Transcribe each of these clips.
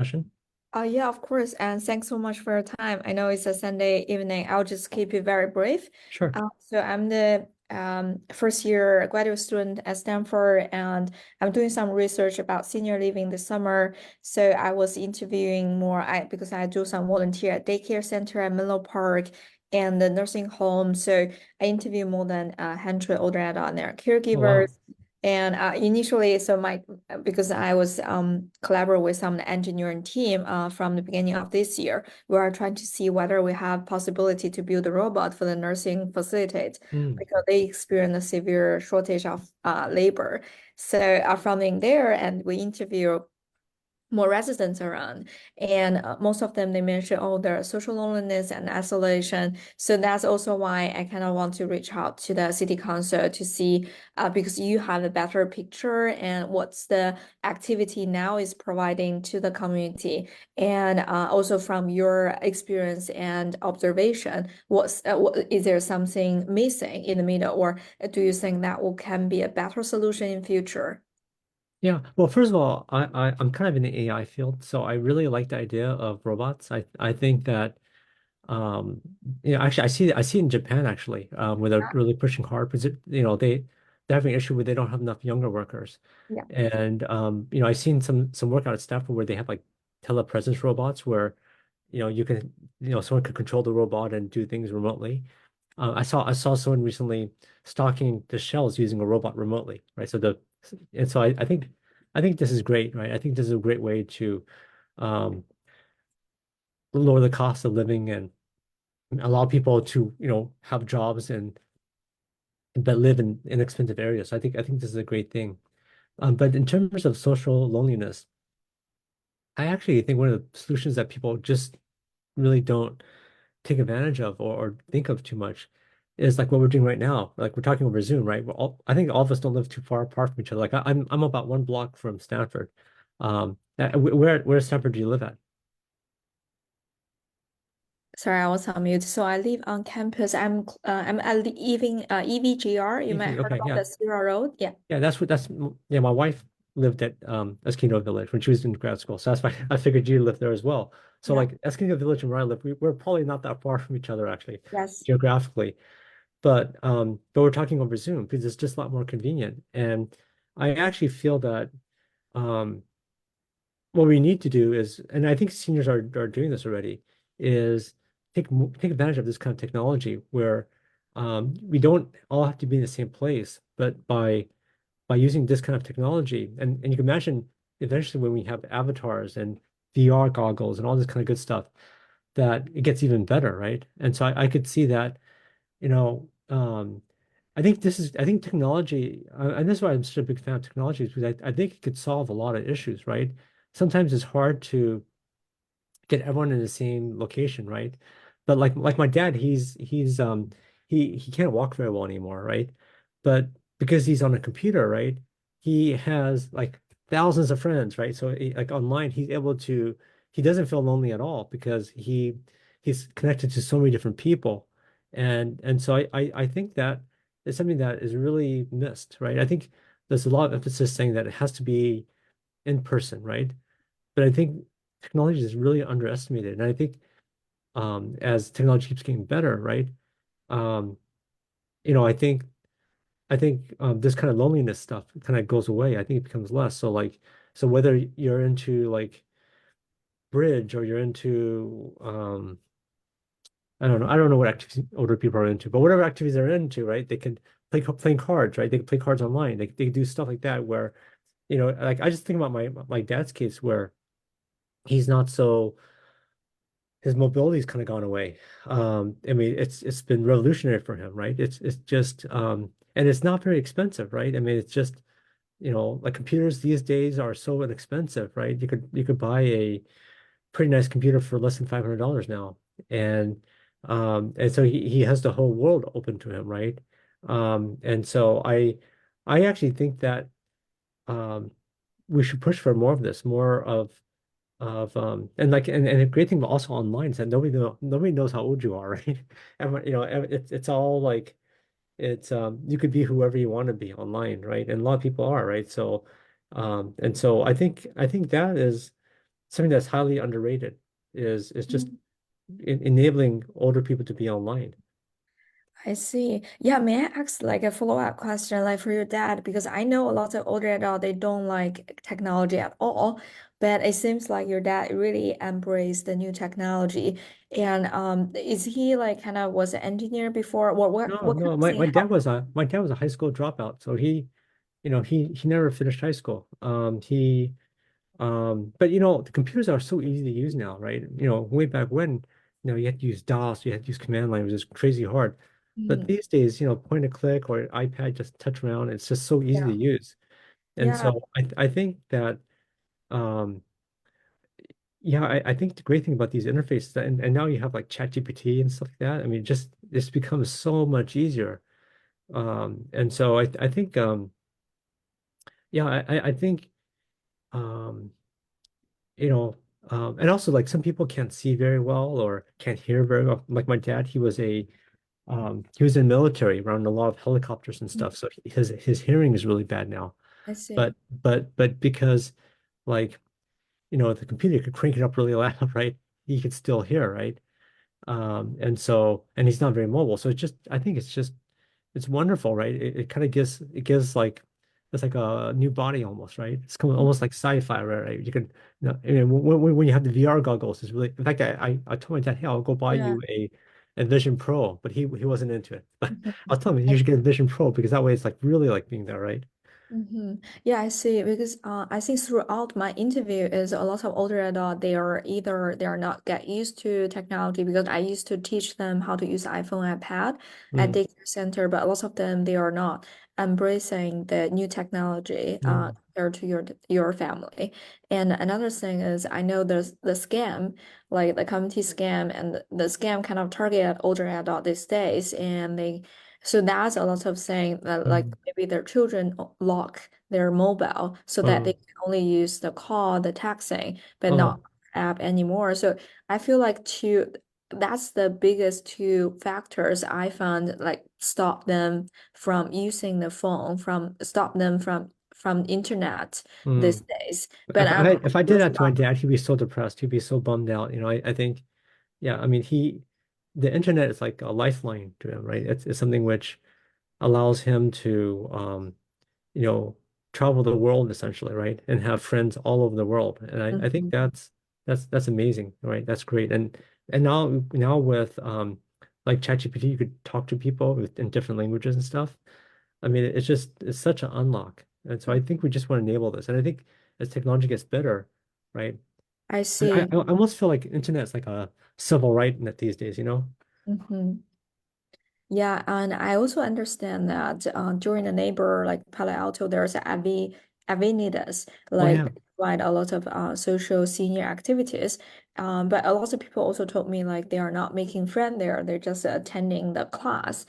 discussion? Yeah, of course. And thanks so much for your time. I know it's a Sunday evening. I'll just keep it very brief. Sure. So I'm the first year graduate student at Stanford, and I'm doing some research about senior living this summer. So I was interviewing more because I do some volunteer at daycare center at Menlo Park and the nursing home. So I interview more than 100 older adult and their Oh, caregivers. wow. And initially, so my because I was collaborate with some engineering team from the beginning of this year, we are trying to see whether we have possibility to build a robot for the nursing facilities Mm. because they experience a severe shortage of labor. So from in there, and we interview more residents around. And most of them, they mention, oh, their social loneliness and isolation. So that's also why I kind of want to reach out to the city council to see, because you have a better picture and what's the activity now is providing to the community. And also from your experience and observation, is there something missing in the middle, or do you think that can be a better solution in future? Yeah. Well, first of all, I'm kind of in the AI field, so I really like the idea of robots. I think that um actually I see it in Japan actually, where they're really pushing hard because they're having an issue where they don't have enough younger workers. Yeah. And I've seen some work out at Stanford where they have like telepresence robots where you can someone could control the robot and do things remotely. I saw someone recently stocking the shelves using a robot remotely, right? So I think this is great, right? I think this is a great way to um, lower the cost of living and allow people to have jobs and but live in inexpensive areas. So I think this is a great thing. But in terms of social loneliness, I actually think one of the solutions that people just really don't take advantage of or think of too much is like what we're doing right now. Like we're talking over Zoom, right? I think all of us don't live too far apart from each other. Like I'm about 1 block from Stanford. Where in Stanford do you live at? Sorry, I was on mute. So I live on campus. I'm at leaving EVGR. You might Easy. heard Okay, about yeah. the Zero Road. Yeah. Yeah, yeah, my wife lived at Eskimo Village when she was in grad school. So that's why I figured you lived there as well. So Yeah. like Eskimo Village and where I live, we're probably not that far from each other actually, Yes. geographically. But we're talking over Zoom because it's just a lot more convenient. And I actually feel that um what we need to do is, and I think seniors are doing this already, is take advantage of this kind of technology where we don't all have to be in the same place, but by using this kind of technology. And you can imagine eventually when we have avatars and VR goggles and all this kind of good stuff, that it gets even better, right? And so I could see that, you know, um, I think technology, and this is why I'm such a big fan of technology, is because I think it could solve a lot of issues, right? Sometimes it's hard to get everyone in the same location, right? But like my dad, he can't walk very well anymore, right? But because he's on a computer, right? He has like thousands of friends, right? So like online, he doesn't feel lonely at all because he's connected to so many different people. And so I think that is something that is really missed, right? I think there's a lot of emphasis saying that it has to be in person, right? But I think technology is really underestimated. And I think as technology keeps getting better, right? Um, I think this kind of loneliness stuff kind of goes away. I think it becomes less. So whether you're into like bridge or you're into I don't know what activities older people are into, but whatever activities they're into, right? They can playing cards, right? They can play cards online. They can do stuff like that where, like I just think about my dad's case where he's not so his mobility's kind of gone away. I mean, it's been revolutionary for him, right? It's just and it's not very expensive, right? I mean, it's just, like computers these days are so inexpensive, right? You could buy a pretty nice computer for less than $500 now. And so he has the whole world open to him, right? And so I actually think that um we should push for more of this, more of and the great thing about also online is that nobody knows how old you are, right? Everyone, it's all like it's you could be whoever you want to be online, right? And a lot of people are, right? So and so I think that is something that's highly underrated is just Mhm. enabling older people to be online. I see. Yeah, may I ask like a follow-up question, like for your dad, because I know a lot of older adults they don't like technology at all, but it seems like your dad really embraced the new technology. And is he like kind of was an engineer before? No, What kind no, of thing helped? my dad was a high school dropout, so he never finished high school. But the computers are so easy to use now, right? Way back when, you had to use DOS, you had to use command line, it was just crazy hard. But Mhm. these days, point and click or iPad, just touch around, it's just so easy to Yeah. use. And Yeah. so I think that um yeah, I think the great thing about these interfaces and now you have like ChatGPT and stuff like that. I mean, just this becomes so much easier. And so I think yeah, I think um you know, and also like some people can't see very well or can't hear very well. Like my dad, he was in military around a lot of helicopters and Mm, stuff, so his hearing is really bad now. I see. But because like the computer could crank it up really loud, right? He could still hear, right? And he's not very mobile. So I think it's wonderful, right? It kind of gives like it's like a new body almost, right? It's kind of Mm, almost like sci-fi, right? You can, when you have the VR goggles, it's really, in fact, I told my dad, hey, I'll go buy yeah. you a Vision Pro, but he wasn't into it. But Mhm. I was telling him you should get a Vision Pro because that way it's like really like being there, right? Yeah, I see. Because I think throughout my interview is a lot of older adult, they are either they are not get used to technology because I used to teach them how to use iPhone, iPad at Mm, daycare center, but a lot of them they are not embracing the new technology mm, compared to your family. And another thing is I know there's the scam, like the community scam, and the scam kind of target older adult these days, and they so that's a lot of saying that like mm, maybe their children lock their mobile so that they oh, can only use the call, the texting, but not oh, app anymore. So I feel like that's the biggest two factors I found like stop them from using the phone, from stop them from internet these mm. days. But I'm If I did curious that to my about dad, he'd be so depressed. He'd be so bummed out. I think, yeah, I mean, the internet is like a lifeline to him, right? It's something which allows him to, you know, travel the world essentially, right? And have friends all over the world. And I think Mhm. that's amazing, right? That's great. And now with like ChatGPT, you could talk to people in different languages and stuff. I mean, it's such an unlock. And so I think we just want to enable this. And I think as technology gets better, right? I I see. almost feel like internet is like a civil right net these days, you know? Mhm. Yeah, and I also understand that during the neighbor like Palo Alto, there's avenidas Oh yeah. like provide a lot of social senior activities. But a lot of people also told me like they are not making friends there; they're just attending the class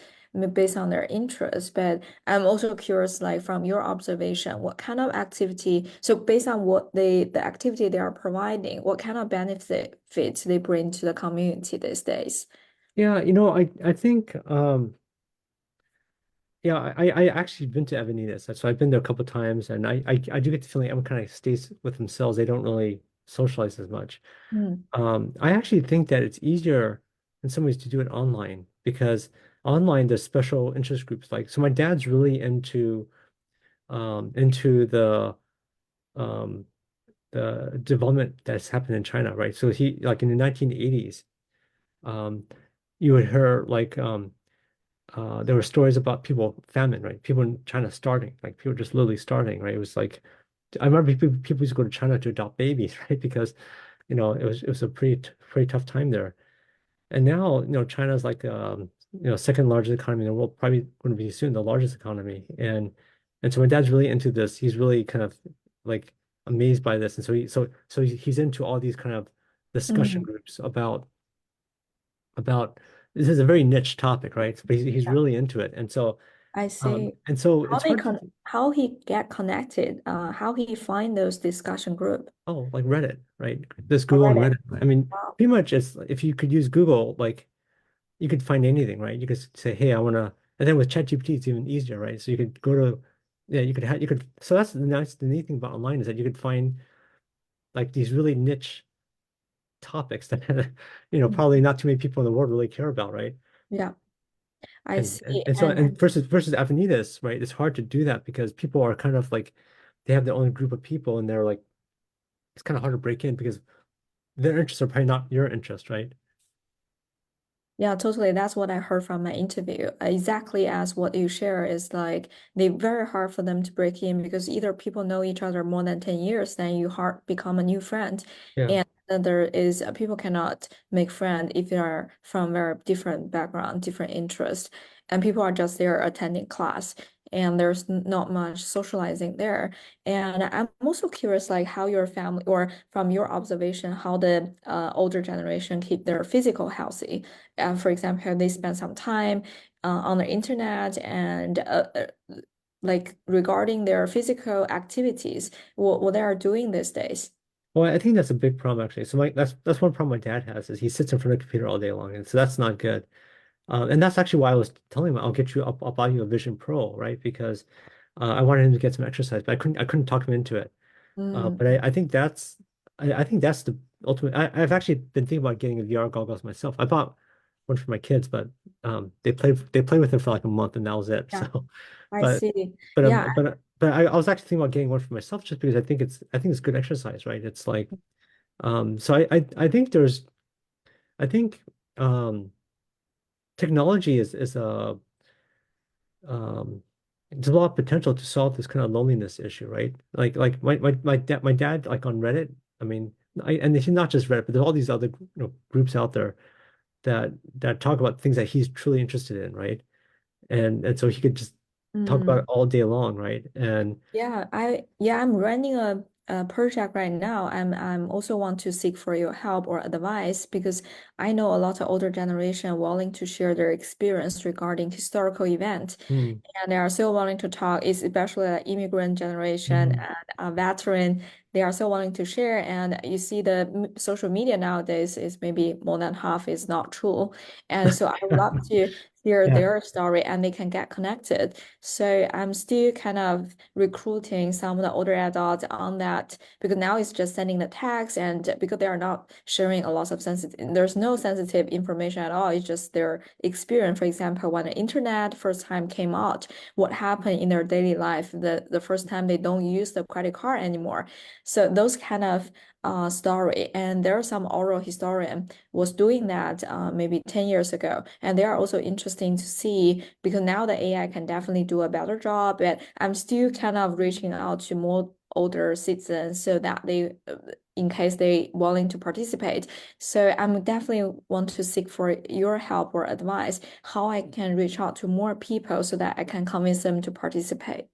based on their interest. But I'm also curious, like from your observation, what kind of activity? So based on what the activity they are providing, what kind of benefits they bring to the community these days? Yeah, I think yeah, I actually been to Avenidas. So I've been there a couple times and I do get the feeling everyone kind of stays with themselves. They don't really socialize as much. Mm. I actually think that it's easier in some ways to do it online because online there's special interest groups like so my dad's really into um the development that's happened in China, right? So he like in the 1980s, um you would hear like there were stories about people famine, right? People in China starving, like people just literally starving, right? It was like I remember people used to go to China to adopt babies, right? Because it was a pretty tough time there. And now, China's like second largest economy in the world, probably going to be soon the largest economy. And so my dad's really into this. He's really kind of like amazed by this. And so he's into all these kind of discussion Mm. groups about this is a very niche topic, right? But he's Yeah, really into it. I see. And so How it's they hard con to how he get connected, how he find those discussion group. oh, like Reddit, right? This I Google read and it. Reddit. I mean, Wow. pretty much it's if you could use Google, like you could find anything, right? You could say, "Hey, I want to," and then with ChatGPT, it's even easier, right? So you could go to, yeah, you could have, you could. So that's the nice, the neat thing about online is that you could find like these really niche topics that probably not too many people in the world really care about, right? Yeah, I And see. and so and versus Avenidas, right? It's hard to do that because people are kind of like they have their own group of people and they're like it's kind of hard to break in because their interests are probably not your interest, right? Yeah, totally. That's what I heard from my interview. Exactly as what you share is like they very hard for them to break in because either people know each other more than 10 years, then you hard become a new friend. Yeah. And then there is people cannot make friends if they are from very different background, different interests, and people are just there attending class. And there's not much socializing there. And I'm also curious, like how your family, or from your observation, how the older generation keep their physical healthy. For example, they spend some time on the internet and like regarding their physical activities, what they are doing these days. Well, I think that's a big problem actually. So that's one problem my dad has is he sits in front of the computer all day long, and so that's not good. And that's actually why I was telling him I'll buy you a Vision Pro, right? Because I wanted him to get some exercise, but I couldn't talk him into it. Mm, But I think that's the ultimate. I've actually been thinking about getting a VR goggles myself. I bought one for my kids, but they played with it for like a month and that was it. yeah, So, I but see. but Yeah. I was actually thinking about getting one for myself just because I think it's good exercise, right? It's like so I think I think technology is a um there's a lot of potential to solve this kind of loneliness issue, right? Like my dad like on Reddit. I mean, and it's not just Reddit, but there's all these other groups out there that talk about things that he's truly interested in, right? And so he could just talk about Mm. it all day long, right? And I'm running a project right now. I'm also want to seek for your help or advice because I know a lot of older generation willing to share their experience regarding historical event, mm, and they are still willing to talk, especially like immigrant generation mhm. and veteran. They are still willing to share, and you see the social media nowadays is maybe more than half is not true, and so I would love to hear Yeah. their story and they can get connected. So I'm still kind of recruiting some of the older adults on that because now it's just sending the text and because they are not sharing a lot of sensitive, there's no sensitive information at all. It's just their experience. For example, when the internet first time came out, what happened in their daily life, the first time they don't use the credit card anymore. So those kind of story. And there are some oral historian was doing that maybe 10 years ago. And they are also interesting to see because now the AI can definitely do a better job. But I'm still kind of reaching out to more older citizens so that they, in case they willing to participate. So I'm definitely want to seek for your help or advice, how I can reach out to more people so that I can convince them to participate.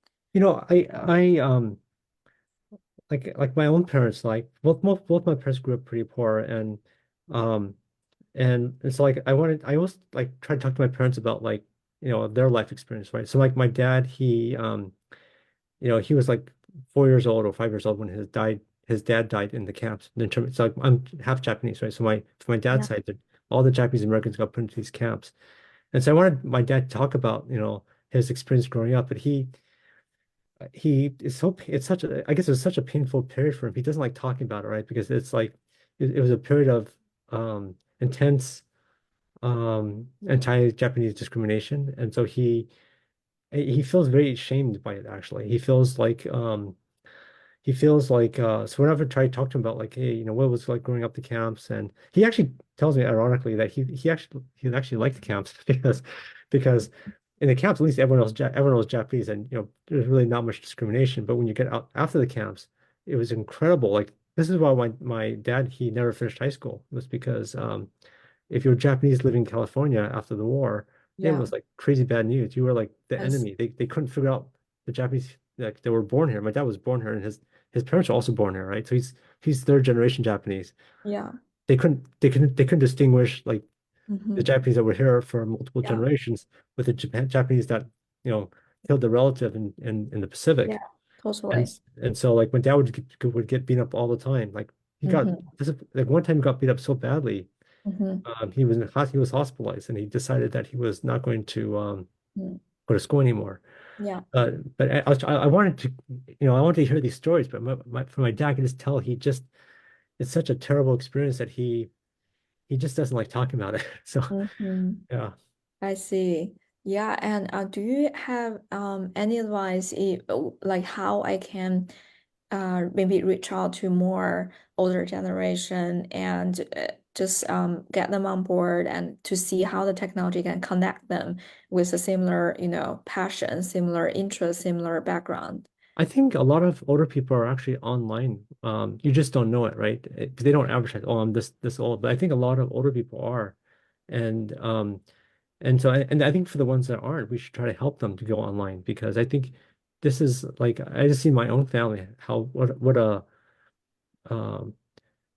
Like my own parents, like both my parents grew up pretty poor, um and it's like I always like try to talk to my parents about like their life experience, right? So like my dad, he was like 4 years old or 5 years old when his dad died in the camps. In terms, so like I'm half Japanese, right? So my dad's Yeah. side, all the Japanese Americans got put into these camps, and so I wanted my dad to talk about his experience growing up, but he is so it's such a I guess it was such a painful period for him. He doesn't like talking about it, right? Because it's like it was a period of intense anti-Japanese discrimination, and so he feels very shamed by it actually. He feels like so whenever I try to talk to him about like, hey, what it was like growing up the camps, and he actually tells me ironically that he actually liked the camps because in the camps at least everyone was Japanese, and there's really not much discrimination. But when you get out after the camps, it was incredible. Like this is why my dad, he never finished high school, was because if you were Japanese living in California after the war, it Yeah. was like crazy bad news. You were like the Yes. enemy. They couldn't figure out the Japanese, like they were born here. My dad was born here, and his parents were also born here, right? So he's third generation Japanese. Yeah. They couldn't distinguish like the Hmm. Japanese that were here for multiple Yeah. generations with the Japanese that you know killed the relative in the Yeah. Pacific. And Totally. and so like my dad would get beat up all the time. Like he got Hmm. this like one time he got beat up so badly, Hmm. he was hospitalized, and he decided that he was not going to Hmm. go to school anymore. Yeah. But I wanted to hear these stories, but from my dad, I could just tell he just it's such a terrible experience that he just doesn't like talking about it. So Mhm. yeah. I see. Yeah, and do you have any advice like how I can maybe reach out to more older generation and just get them on board and to see how the technology can connect them with a similar, passion, similar interest, similar background. I think a lot of older people are actually online. You just don't know it, right? They don't advertise, oh, I'm this old. But I think a lot of older people are. And and I think for the ones that aren't, we should try to help them to go online because I think this is like I just see my own family how what a um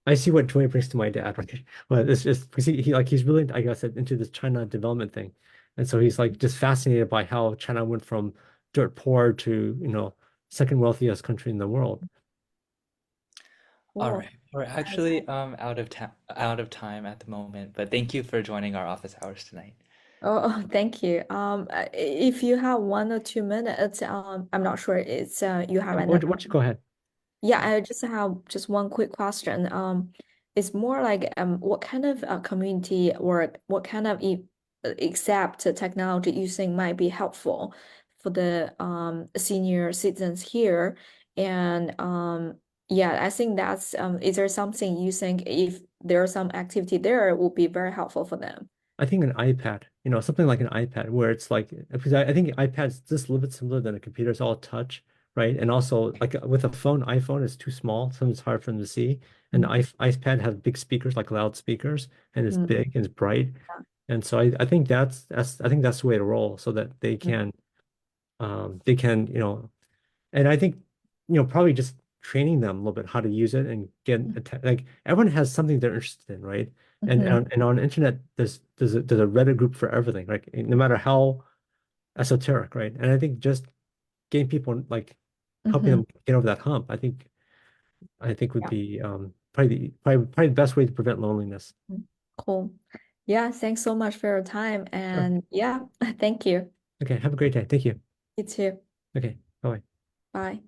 I see what joy brings to my dad, right? But it's just because he's really, like I said, into this China development thing. And so he's like just fascinated by how China went from dirt poor to, second wealthiest country in the world. All Cool. right. We're actually out of time at the moment, but thank you for joining our office hours tonight. Oh, thank you. If you have 1 or 2 minutes, I'm not sure it's you have Yeah, any. why don't you go ahead? Yeah, I just have just one quick question. It's more like what kind of community or what kind of accept technology you think might be helpful for the senior citizens here? And yeah, I think that's is there something you think if there's some activity there, it will be very helpful for them? I think an iPad, something like an iPad where it's like, because I think iPad's just a little bit similar than a computer. It's all touch, right? And also like with a phone, iPhone is too small. Sometimes it's hard for them to see. And the Mm. iPad has big speakers, like loudspeakers, and it's Mm. big and it's bright. And so I think I think that's the way to roll so that they can, and I think, probably just training them a little bit how to use it and like everyone has something they're interested in, right? And Mhm. on the internet, there's a Reddit group for everything, right? No matter how esoteric, right? And I think just getting people like helping Mhm. them get over that hump, I think would be probably the best way to prevent loneliness. Mm. Cool. Yeah, thanks so much for your time. Sure. And yeah, thank you. Okay. Have a great day. Thank you. You too. Okay. Bye. Bye.